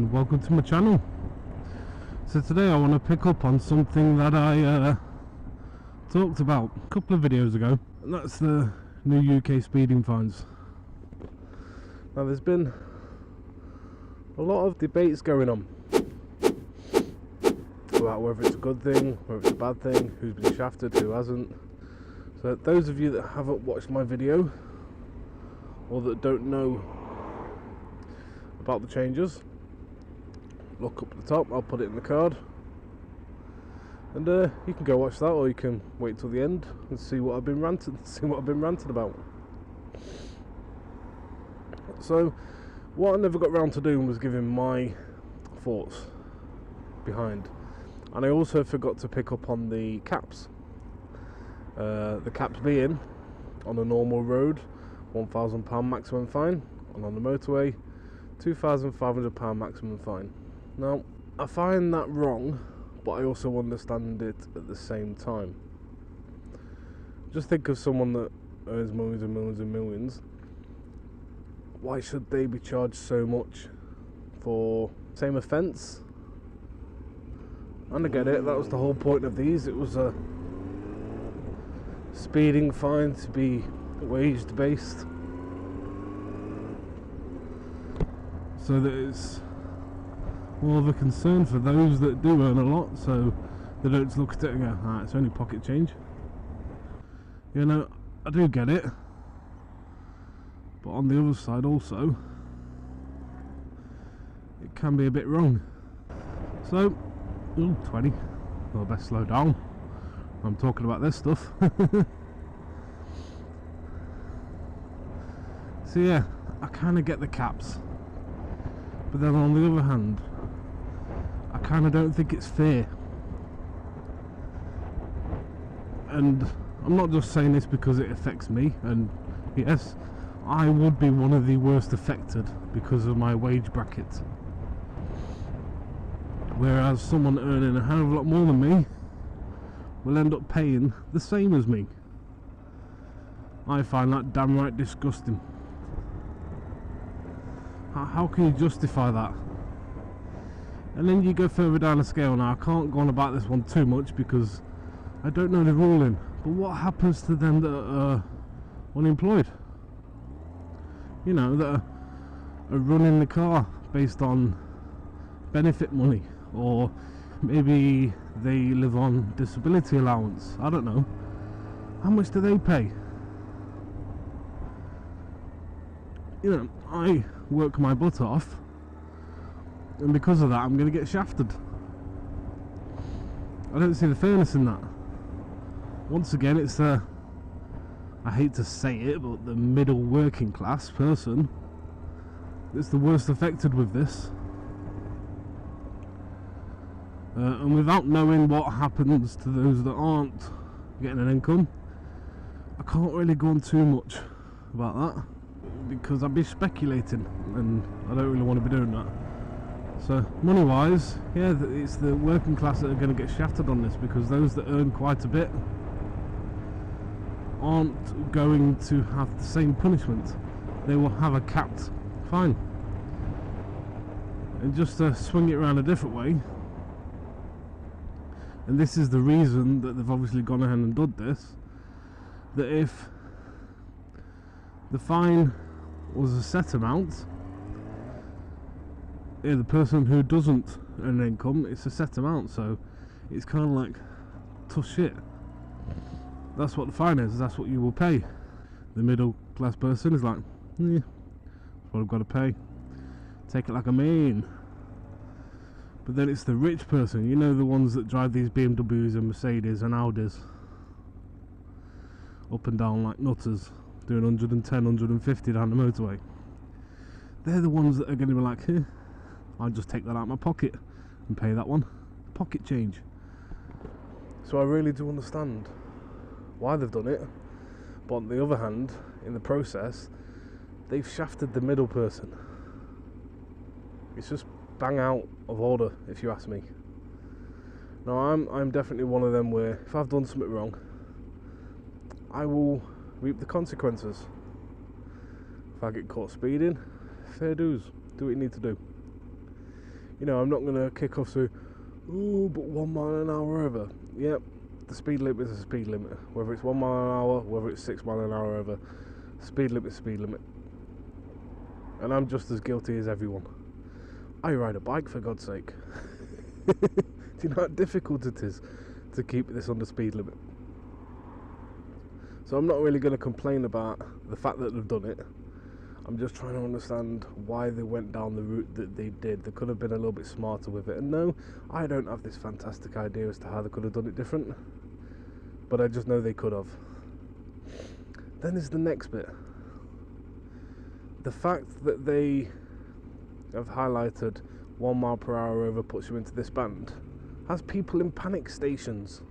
and welcome to my channel. So today I want to pick up on something that I talked about a couple of videos ago, and that's the new UK speeding fines. Now there's been a lot of debates going on about whether it's a good thing, whether it's a bad thing, who's been shafted, who hasn't. So those of you that haven't watched my video or that don't know about the changes, look up at the top, I'll put it in the card, and you can go watch that, or you can wait till the end and see what I've been ranting about. So what I never got round to doing was giving my thoughts behind, and I also forgot to pick up on the caps. The caps being on a normal road £1,000 maximum fine, and on the motorway £2,500 maximum fine. Now I find that wrong, but I also understand it at the same time. Just think of someone that earns millions and millions and millions. Why should they be charged so much for same offence? And I get it, that was the whole point of these. It was a speeding fine to be wage based, so that it's more of a concern for those that do earn a lot, so they don't just look at it and go, ah, it's only pocket change. You know, I do get it, but on the other side also, it can be a bit wrong. So, 20, well, best slow down, I'm talking about this stuff. So yeah, I kind of get the caps, but then on the other hand, I kind of don't think it's fair. And I'm not just saying this because it affects me, and yes, I would be one of the worst affected because of my wage bracket, whereas someone earning a hell of a lot more than me will end up paying the same as me. I find that damn right disgusting. How can you justify that? And then you go further down the scale. Now I can't go on about this one too much because I don't know the ruling, but what happens to them that are unemployed? You know, that are running the car based on benefit money, or maybe they live on disability allowance, I don't know. How much do they pay? You know, I work my butt off, and because of that I'm going to get shafted. I don't see the fairness in that. Once again, it's I hate to say it, but the middle working class person that's the worst affected with this. And without knowing what happens to those that aren't getting an income, I can't really go on too much about that, because I'd be speculating, and I don't really want to be doing that. So money wise, yeah, it's the working class that are going to get shafted on this, because those that earn quite a bit aren't going to have the same punishment. They will have a capped fine. And just to swing it around a different way, and this is the reason that they've obviously gone ahead and done this, that if the fine was a set amount, yeah, the person who doesn't earn an income, it's a set amount, so it's kind of like tough shit. That's what the fine is, that's what you will pay. The middle class person is like, yeah, that's what I've got to pay, take it like a man. But then it's the rich person, you know, the ones that drive these BMWs and Mercedes and Audis up and down like nutters, doing 110, 150 down the motorway. They're the ones that are going to be like, hey, I'll just take that out of my pocket and pay that one. Pocket change. So I really do understand why they've done it, but on the other hand, in the process, they've shafted the middle person. It's just bang out of order, if you ask me. Now I'm definitely one of them where if I've done something wrong, I will reap the consequences. If I get caught speeding, fair dues, do what you need to do. You know, I'm not going to kick off to, oh, but 1 mile an hour over. Yep, the speed limit is a speed limit. Whether it's 1 mile an hour, whether it's 6 mile an hour over, speed limit is speed limit. And I'm just as guilty as everyone. I ride a bike, for God's sake. Do you know how difficult it is to keep this on the speed limit? So I'm not really going to complain about the fact that they've done it. I'm just trying to understand why they went down the route that they did. They could have been a little bit smarter with it. And no, I don't have this fantastic idea as to how they could have done it different. But I just know they could have. Then is the next bit. The fact that they have highlighted 1 mile per hour over puts you into this band has people in panic stations.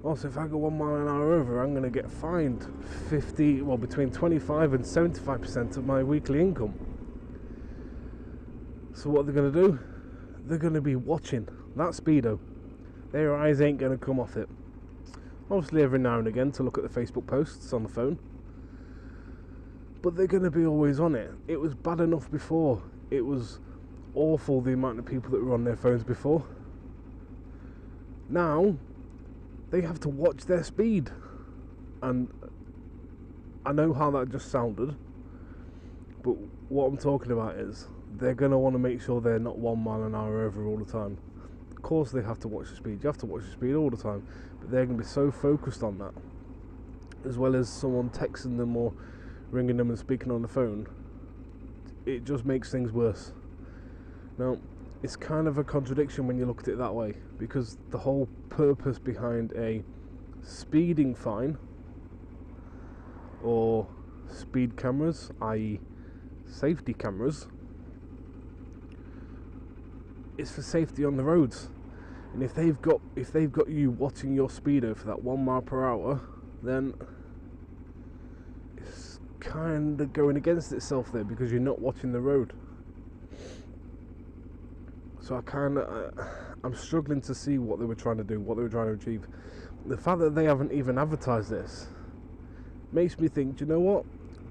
Also, if I go 1 mile an hour over, I'm going to get fined between 25 and 75% of my weekly income. So what they're going to do? They're going to be watching that Speedo. Their eyes ain't going to come off it. Obviously every now and again to look at the Facebook posts on the phone. But they're going to be always on it. It was bad enough before. It was awful the amount of people that were on their phones before. Now they have to watch their speed, and I know how that just sounded, but what I'm talking about is they're going to want to make sure they're not 1 mile an hour over all the time. Of course they have to watch the speed. You have to watch the speed all the time, but they're going to be so focused on that, as well as someone texting them or ringing them and speaking on the phone. It just makes things worse. Now, it's kind of a contradiction when you look at it that way, because the whole purpose behind a speeding fine or speed cameras, i.e. safety cameras, is for safety on the roads. And if they've got you watching your speedo for that 1 mile per hour, then it's kind of going against itself there, because you're not watching the road. So I'm struggling to see what they were trying to do, what they were trying to achieve. The fact that they haven't even advertised this makes me think, do you know what?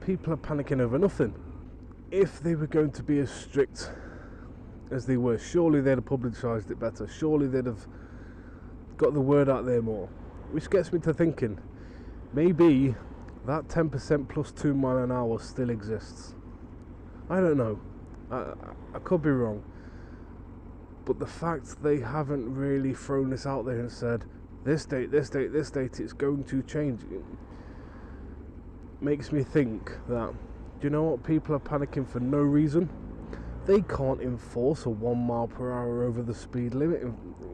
People are panicking over nothing. If they were going to be as strict as they were, surely they'd have publicised it better. Surely they'd have got the word out there more. Which gets me to thinking, maybe that 10% plus 2 mile an hour still exists. I don't know. I could be wrong. But the fact they haven't really thrown this out there and said, this date, it's going to change, it makes me think that, do you know what, people are panicking for no reason. They can't enforce a 1 mile per hour over the speed limit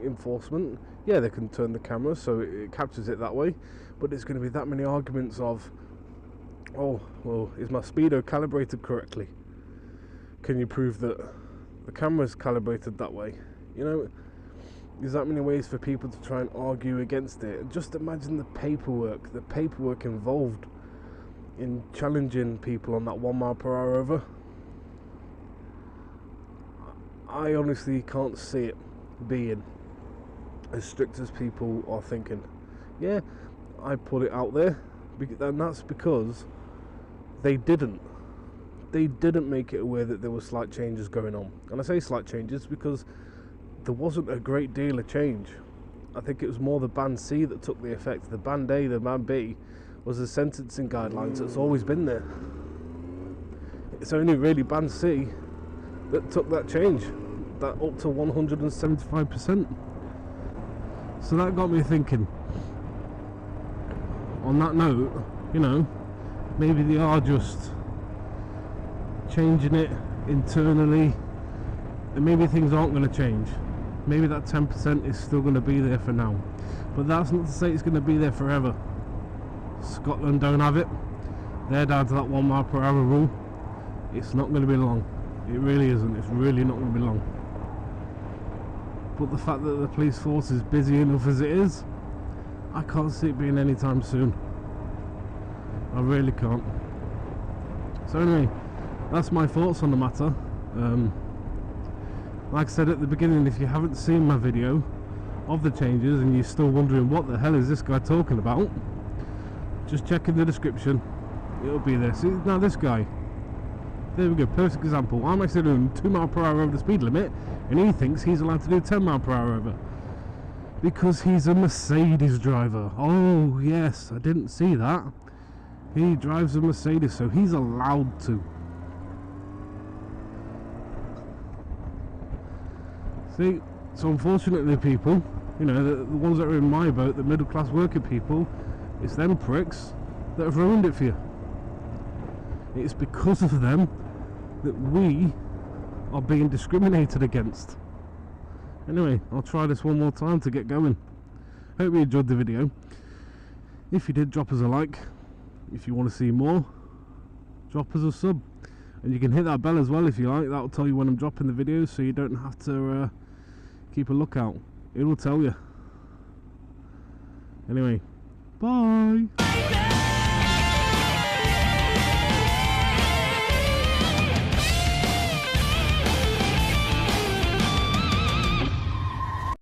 enforcement. Yeah, they can turn the camera so it captures it that way, but there's going to be that many arguments of, oh, well, is my Speedo calibrated correctly? Can you prove that the camera's calibrated that way? You know, there's that many ways for people to try and argue against it. And just imagine the paperwork involved in challenging people on that 1 mile per hour over. I honestly can't see it being as strict as people are thinking. Yeah, I put it out there, and that's because they didn't make it aware that there were slight changes going on. And I say slight changes because there wasn't a great deal of change. I think it was more the Band C that took the effect. The Band A, the Band B, was the sentencing guidelines that's always been there. It's only really Band C that took that change, that up to 175%. So that got me thinking. On that note, you know, maybe they are just changing it internally, and maybe things aren't going to change. Maybe that 10% is still going to be there for now, but that's not to say it's going to be there forever. Scotland don't have it. They're down to that 1 mile per hour rule. It's not going to be long. It really isn't. It's really not going to be long. But the fact that the police force is busy enough as it is, I can't see it being anytime soon. I really can't. So anyway, that's my thoughts on the matter. Like I said at the beginning, if you haven't seen my video of the changes and you're still wondering what the hell is this guy talking about, just check in the description, it'll be there. See, now this guy, There we go, perfect example. I'm actually doing 2 miles per hour over the speed limit, and he thinks he's allowed to do 10 miles per hour over. Because he's a Mercedes driver. Oh yes, I didn't see that. He drives a Mercedes, so he's allowed to. See, so unfortunately people, you know, the ones that are in my boat, the middle class working people, it's them pricks that have ruined it for you. It's because of them that we are being discriminated against. Anyway, I'll try this one more time to get going. Hope you enjoyed the video. If you did, drop us a like. If you want to see more, drop us a sub. And you can hit that bell as well if you like. That'll tell you when I'm dropping the videos, so you don't have to keep a lookout. It will tell you. Anyway, bye.